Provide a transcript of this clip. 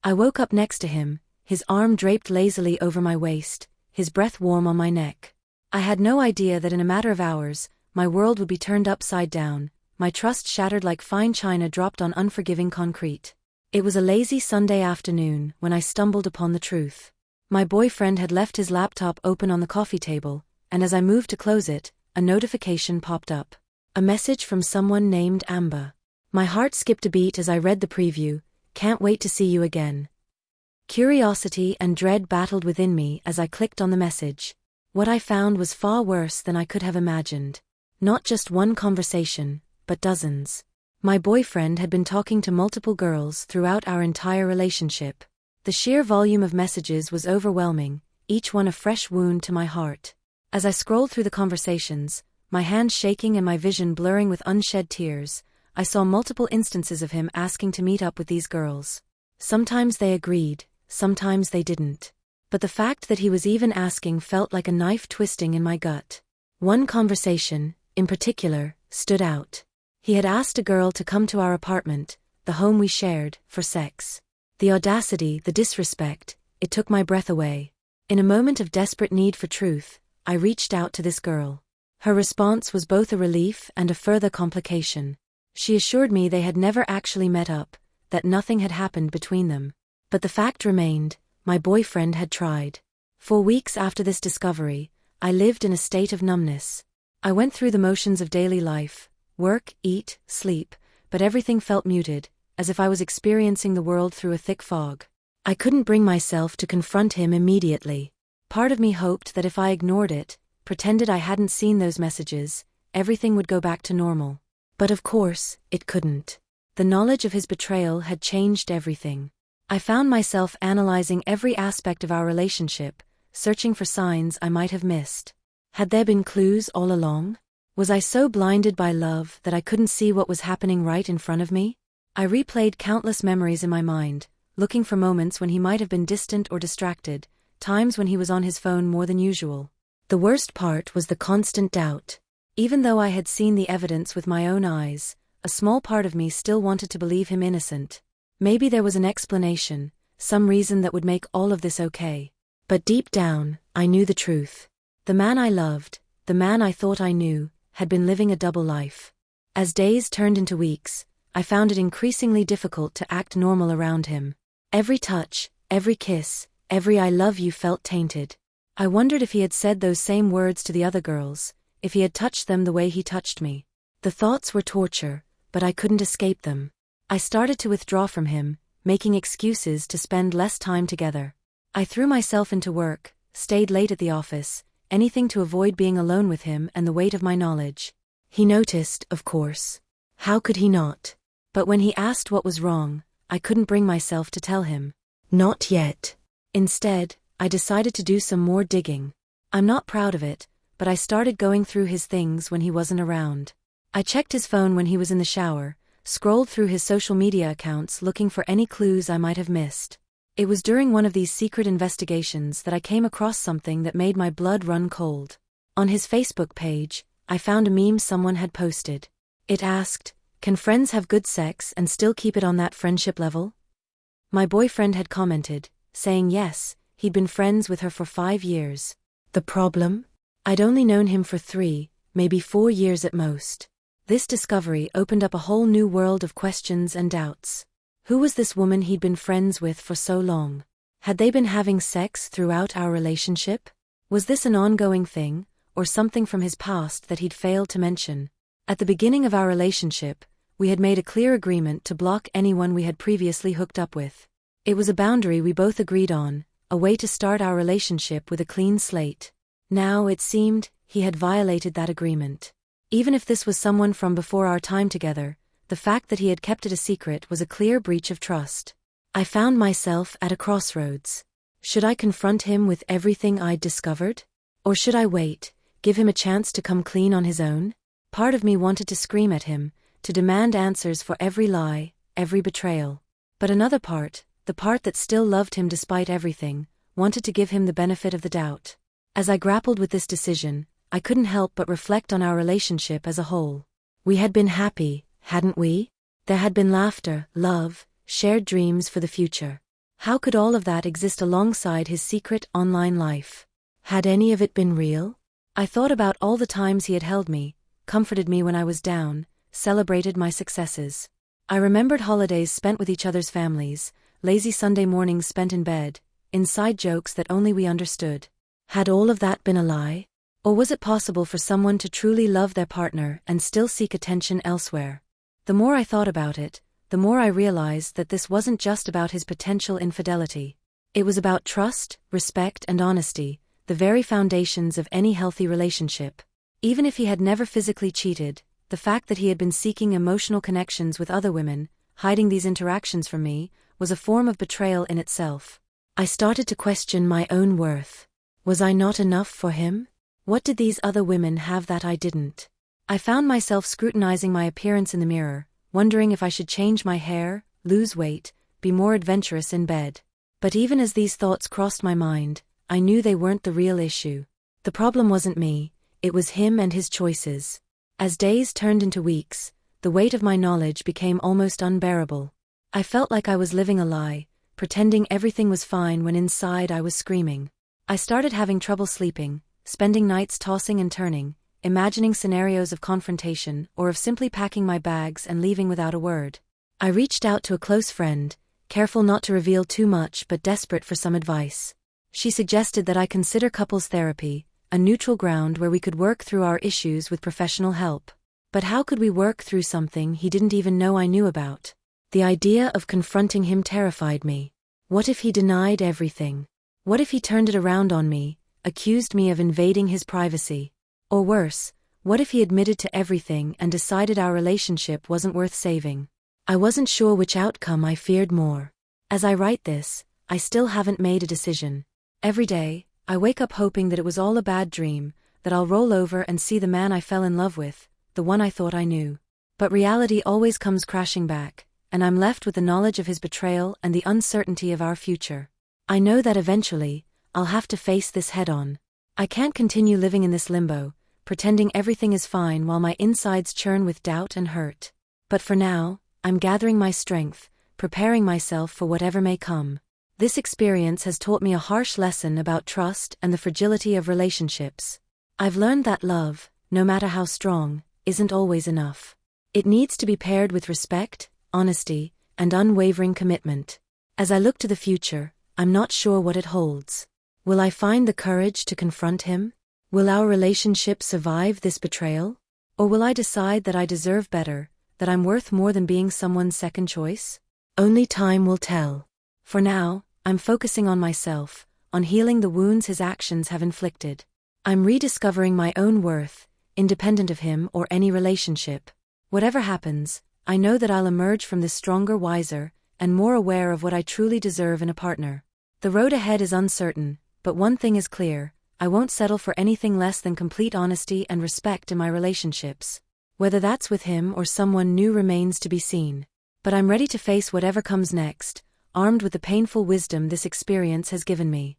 I woke up next to him, his arm draped lazily over my waist, his breath warm on my neck. I had no idea that in a matter of hours, my world would be turned upside down, my trust shattered like fine china dropped on unforgiving concrete. It was a lazy Sunday afternoon when I stumbled upon the truth. My boyfriend had left his laptop open on the coffee table, and as I moved to close it, a notification popped up. A message from someone named Amber. My heart skipped a beat as I read the preview. "Can't wait to see you again." Curiosity and dread battled within me as I clicked on the message. What I found was far worse than I could have imagined. Not just one conversation, but dozens. My boyfriend had been talking to multiple girls throughout our entire relationship. The sheer volume of messages was overwhelming, each one a fresh wound to my heart. As I scrolled through the conversations, my hands shaking and my vision blurring with unshed tears, I saw multiple instances of him asking to meet up with these girls. Sometimes they agreed, sometimes they didn't. But the fact that he was even asking felt like a knife twisting in my gut. One conversation, in particular, stood out. He had asked a girl to come to our apartment, the home we shared, for sex. The audacity, the disrespect, it took my breath away. In a moment of desperate need for truth, I reached out to this girl. Her response was both a relief and a further complication. She assured me they had never actually met up, that nothing had happened between them. But the fact remained, my boyfriend had tried. For weeks after this discovery, I lived in a state of numbness. I went through the motions of daily life, work, eat, sleep, but everything felt muted, as if I was experiencing the world through a thick fog. I couldn't bring myself to confront him immediately. Part of me hoped that if I ignored it, pretended I hadn't seen those messages, everything would go back to normal. But of course, it couldn't. The knowledge of his betrayal had changed everything. I found myself analyzing every aspect of our relationship, searching for signs I might have missed. Had there been clues all along? Was I so blinded by love that I couldn't see what was happening right in front of me? I replayed countless memories in my mind, looking for moments when he might have been distant or distracted, times when he was on his phone more than usual. The worst part was the constant doubt. Even though I had seen the evidence with my own eyes, a small part of me still wanted to believe him innocent. Maybe there was an explanation, some reason that would make all of this okay. But deep down, I knew the truth. The man I loved, the man I thought I knew, had been living a double life. As days turned into weeks, I found it increasingly difficult to act normal around him. Every touch, every kiss, every "I love you" felt tainted. I wondered if he had said those same words to the other girls, if he had touched them the way he touched me. The thoughts were torture, but I couldn't escape them. I started to withdraw from him, making excuses to spend less time together. I threw myself into work, stayed late at the office, anything to avoid being alone with him and the weight of my knowledge. He noticed, of course. How could he not? But when he asked what was wrong, I couldn't bring myself to tell him. Not yet. Instead, I decided to do some more digging. I'm not proud of it, but I started going through his things when he wasn't around. I checked his phone when he was in the shower, scrolled through his social media accounts looking for any clues I might have missed. It was during one of these secret investigations that I came across something that made my blood run cold. On his Facebook page, I found a meme someone had posted. It asked, "Can friends have good sex and still keep it on that friendship level?" My boyfriend had commented, saying yes, he'd been friends with her for 5 years. The problem? I'd only known him for 3, maybe 4 years at most. This discovery opened up a whole new world of questions and doubts. Who was this woman he'd been friends with for so long? Had they been having sex throughout our relationship? Was this an ongoing thing, or something from his past that he'd failed to mention? At the beginning of our relationship, we had made a clear agreement to block anyone we had previously hooked up with. It was a boundary we both agreed on, a way to start our relationship with a clean slate. Now, it seemed, he had violated that agreement. Even if this was someone from before our time together, the fact that he had kept it a secret was a clear breach of trust. I found myself at a crossroads. Should I confront him with everything I'd discovered? Or should I wait, give him a chance to come clean on his own? Part of me wanted to scream at him, to demand answers for every lie, every betrayal. But another part, the part that still loved him despite everything, wanted to give him the benefit of the doubt. As I grappled with this decision, I couldn't help but reflect on our relationship as a whole. We had been happy, hadn't we? There had been laughter, love, shared dreams for the future. How could all of that exist alongside his secret online life? Had any of it been real? I thought about all the times he had held me, comforted me when I was down, celebrated my successes. I remembered holidays spent with each other's families, lazy Sunday mornings spent in bed, inside jokes that only we understood. Had all of that been a lie? Or was it possible for someone to truly love their partner and still seek attention elsewhere? The more I thought about it, the more I realized that this wasn't just about his potential infidelity. It was about trust, respect, and honesty, the very foundations of any healthy relationship. Even if he had never physically cheated, the fact that he had been seeking emotional connections with other women, hiding these interactions from me, was a form of betrayal in itself. I started to question my own worth. Was I not enough for him? What did these other women have that I didn't? I found myself scrutinizing my appearance in the mirror, wondering if I should change my hair, lose weight, be more adventurous in bed. But even as these thoughts crossed my mind, I knew they weren't the real issue. The problem wasn't me, it was him and his choices. As days turned into weeks, the weight of my knowledge became almost unbearable. I felt like I was living a lie, pretending everything was fine when inside I was screaming. I started having trouble sleeping, spending nights tossing and turning, imagining scenarios of confrontation or of simply packing my bags and leaving without a word. I reached out to a close friend, careful not to reveal too much but desperate for some advice. She suggested that I consider couples therapy, a neutral ground where we could work through our issues with professional help. But how could we work through something he didn't even know I knew about? The idea of confronting him terrified me. What if he denied everything? What if he turned it around on me, accused me of invading his privacy? Or worse, what if he admitted to everything and decided our relationship wasn't worth saving? I wasn't sure which outcome I feared more. As I write this, I still haven't made a decision. Every day, I wake up hoping that it was all a bad dream, that I'll roll over and see the man I fell in love with, the one I thought I knew. But reality always comes crashing back, and I'm left with the knowledge of his betrayal and the uncertainty of our future. I know that eventually, I'll have to face this head-on. I can't continue living in this limbo, pretending everything is fine while my insides churn with doubt and hurt. But for now, I'm gathering my strength, preparing myself for whatever may come. This experience has taught me a harsh lesson about trust and the fragility of relationships. I've learned that love, no matter how strong, isn't always enough. It needs to be paired with respect, honesty, and unwavering commitment. As I look to the future, I'm not sure what it holds. Will I find the courage to confront him? Will our relationship survive this betrayal? Or will I decide that I deserve better, that I'm worth more than being someone's second choice? Only time will tell. For now, I'm focusing on myself, on healing the wounds his actions have inflicted. I'm rediscovering my own worth, independent of him or any relationship. Whatever happens, I know that I'll emerge from this stronger, wiser, and more aware of what I truly deserve in a partner. The road ahead is uncertain, but one thing is clear: I won't settle for anything less than complete honesty and respect in my relationships. Whether that's with him or someone new remains to be seen. But I'm ready to face whatever comes next, armed with the painful wisdom this experience has given me.